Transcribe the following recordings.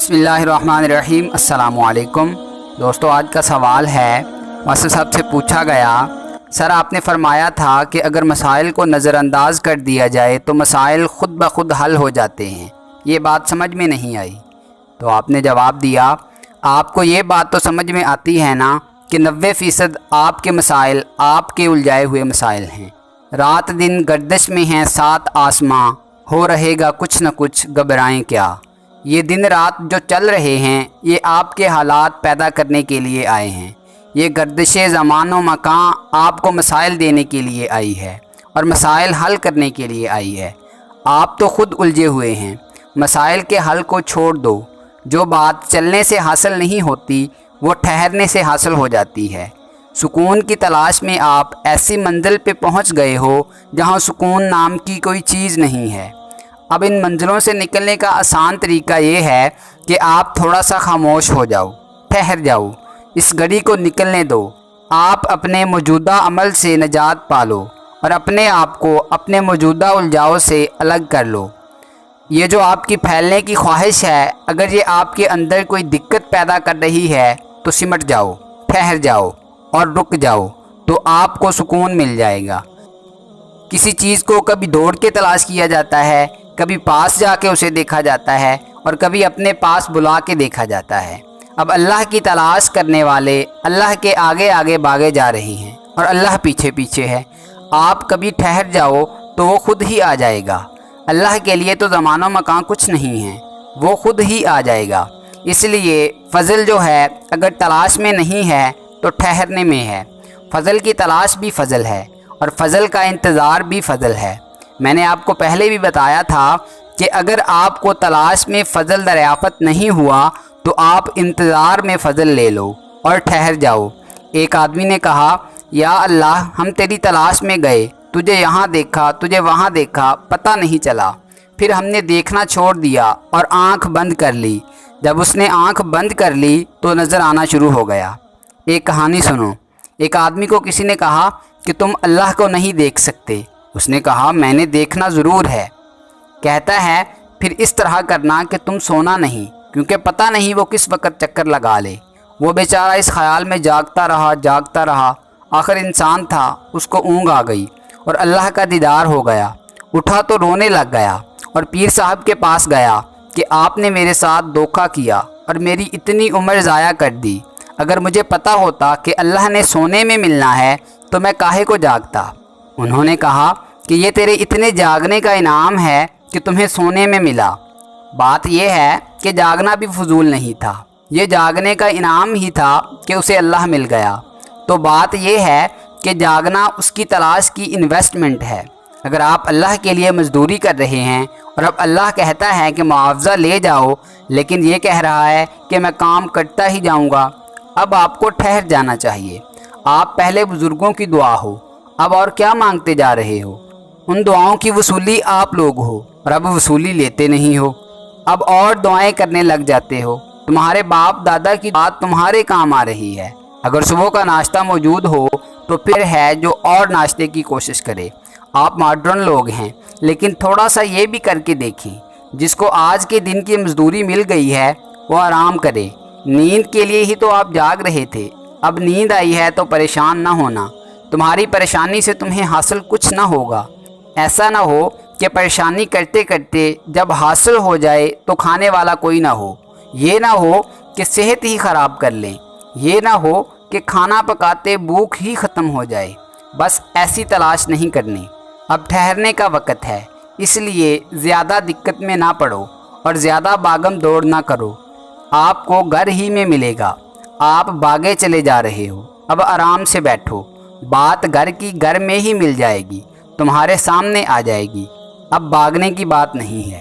बिस्मिल्लाहिर्रहमानिर्रहीम। अस्सलामुअलैकुम दोस्तों, आज का सवाल है, मास्टर साहब से पूछा गया, सर आपने फरमाया था कि अगर मसाइल को नज़रअंदाज कर दिया जाए तो मसाइल ख़ुद ब खुद हल हो जाते हैं। ये बात समझ में नहीं आई। तो आपने जवाब दिया, आपको ये बात तो समझ में आती है ना कि 90% आपके मसाइल आपके उलझाए हुए मसाइल हैं। रात दिन गर्दिश में हैं 7 आसमां, हो रहेगा कुछ न कुछ, घबराएं क्या। ये दिन रात जो चल रहे हैं ये आपके हालात पैदा करने के लिए आए हैं। ये गर्दिश ज़मान व मकान आपको मसाइल देने के लिए आई है और मसाइल हल करने के लिए आई है। आप तो ख़ुद उलझे हुए हैं। मसाइल के हल को छोड़ दो। जो बात चलने से हासिल नहीं होती वो ठहरने से हासिल हो जाती है। सुकून की तलाश में आप ऐसी मंजिल पे पहुंच गए हो जहां सुकून नाम की कोई चीज़ नहीं है। अब इन मंजिलों से निकलने का आसान तरीका ये है कि आप थोड़ा सा खामोश हो जाओ, ठहर जाओ, इस घड़ी को निकलने दो। आप अपने मौजूदा अमल से निजात पालो और अपने आप को अपने मौजूदा उलझाव से अलग कर लो। ये जो आपकी फैलने की ख्वाहिश है, अगर ये आपके अंदर कोई दिक्कत पैदा कर रही है तो सिमट जाओ, ठहर जाओ और रुक जाओ, तो आपको सुकून मिल जाएगा। किसी चीज़ को कभी दौड़ के तलाश किया जाता है, कभी पास जाके उसे देखा जाता है और कभी अपने पास बुला के देखा जाता है। अब अल्लाह की तलाश करने वाले अल्लाह के आगे आगे भागे जा रहे हैं और अल्लाह पीछे पीछे है। आप कभी ठहर जाओ तो वो खुद ही आ जाएगा। अल्लाह के लिए तो ज़मानो मकान कुछ नहीं है, वो खुद ही आ जाएगा। इसलिए फ़ज़ल जो है अगर तलाश में नहीं है तो ठहरने में है। फ़ज़ल की तलाश भी फ़ज़ल है और फ़ज़ल का इंतज़ार भी फ़ज़ल है। मैंने आपको पहले भी बताया था कि अगर आपको तलाश में फ़ज़ल दरियाफ़त नहीं हुआ तो आप इंतज़ार में फ़ज़ल ले लो और ठहर जाओ। एक आदमी ने कहा, या अल्लाह हम तेरी तलाश में गए, तुझे यहाँ देखा, तुझे वहाँ देखा, पता नहीं चला। फिर हमने देखना छोड़ दिया और आँख बंद कर ली। जब उसने आँख बंद कर ली तो नज़र आना शुरू हो गया। एक कहानी सुनो। एक आदमी को किसी ने कहा कि तुम अल्लाह को नहीं देख सकते। उसने कहा, मैंने देखना ज़रूर है। कहता है, फिर इस तरह करना कि तुम सोना नहीं, क्योंकि पता नहीं वो किस वक़्त चक्कर लगा ले। वो बेचारा इस ख्याल में जागता रहा। आखिर इंसान था, उसको ऊँघ आ गई और अल्लाह का दीदार हो गया। उठा तो रोने लग गया और पीर साहब के पास गया कि आपने मेरे साथ धोखा किया और मेरी इतनी उम्र ज़ाया कर दी। अगर मुझे पता होता कि अल्लाह ने सोने में मिलना है तो मैं काहे को जागता। उन्होंने कहा कि ये तेरे इतने जागने का इनाम है कि तुम्हें सोने में मिला। बात यह है कि जागना भी फजूल नहीं था, ये जागने का इनाम ही था कि उसे अल्लाह मिल गया। तो बात यह है कि जागना उसकी तलाश की इन्वेस्टमेंट है। अगर आप अल्लाह के लिए मजदूरी कर रहे हैं और अब अल्लाह कहता है कि मुआवजा ले जाओ, लेकिन ये कह रहा है कि मैं काम करता ही जाऊँगा, अब आपको ठहर जाना चाहिए। आप पहले बुज़ुर्गों की दुआ हो, अब और क्या मांगते जा रहे हो। उन दुआओं की वसूली आप लोग हो और अब वसूली लेते नहीं हो। अब और दुआएं करने लग जाते हो। तुम्हारे बाप दादा की बात तुम्हारे काम आ रही है। अगर सुबह का नाश्ता मौजूद हो तो फिर है जो और नाश्ते की कोशिश करे। आप मॉडर्न लोग हैं, लेकिन थोड़ा सा ये भी करके देखें, जिसको आज के दिन की मजदूरी मिल गई है वो आराम करे। नींद के लिए ही तो आप जाग रहे थे, अब नींद आई है तो परेशान ना होना। तुम्हारी परेशानी से तुम्हें हासिल कुछ ना होगा। ऐसा ना हो कि परेशानी करते करते जब हासिल हो जाए तो खाने वाला कोई ना हो। ये ना हो कि सेहत ही ख़राब कर लें। ये ना हो कि खाना पकाते भूख ही ख़त्म हो जाए। बस ऐसी तलाश नहीं करनी। अब ठहरने का वक़्त है, इसलिए ज़्यादा दिक्कत में ना पड़ो और ज़्यादा भागम दौड़ ना करो। आपको घर ही में मिलेगा। आप भागे चले जा रहे हो, अब आराम से बैठो। बात घर की घर में ही मिल जाएगी, तुम्हारे सामने आ जाएगी। अब भागने की बात नहीं है।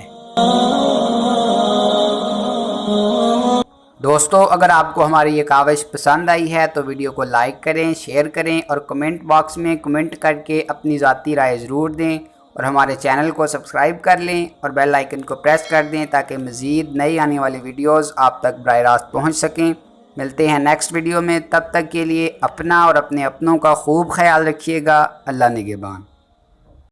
दोस्तों, अगर आपको हमारी ये काविश पसंद आई है तो वीडियो को लाइक करें, शेयर करें और कमेंट बॉक्स में कमेंट करके अपनी ज़ाती राय ज़रूर दें और हमारे चैनल को सब्सक्राइब कर लें और बेल आइकन को प्रेस कर दें ताकि मज़ीद नई आने वाली वीडियोज़ आप तक बराह रास्त पहुँच सकें। मिलते हैं नेक्स्ट वीडियो में, तब तक के लिए अपना और अपने अपनों का खूब ख्याल रखिएगा। अल्लाह निगहबान।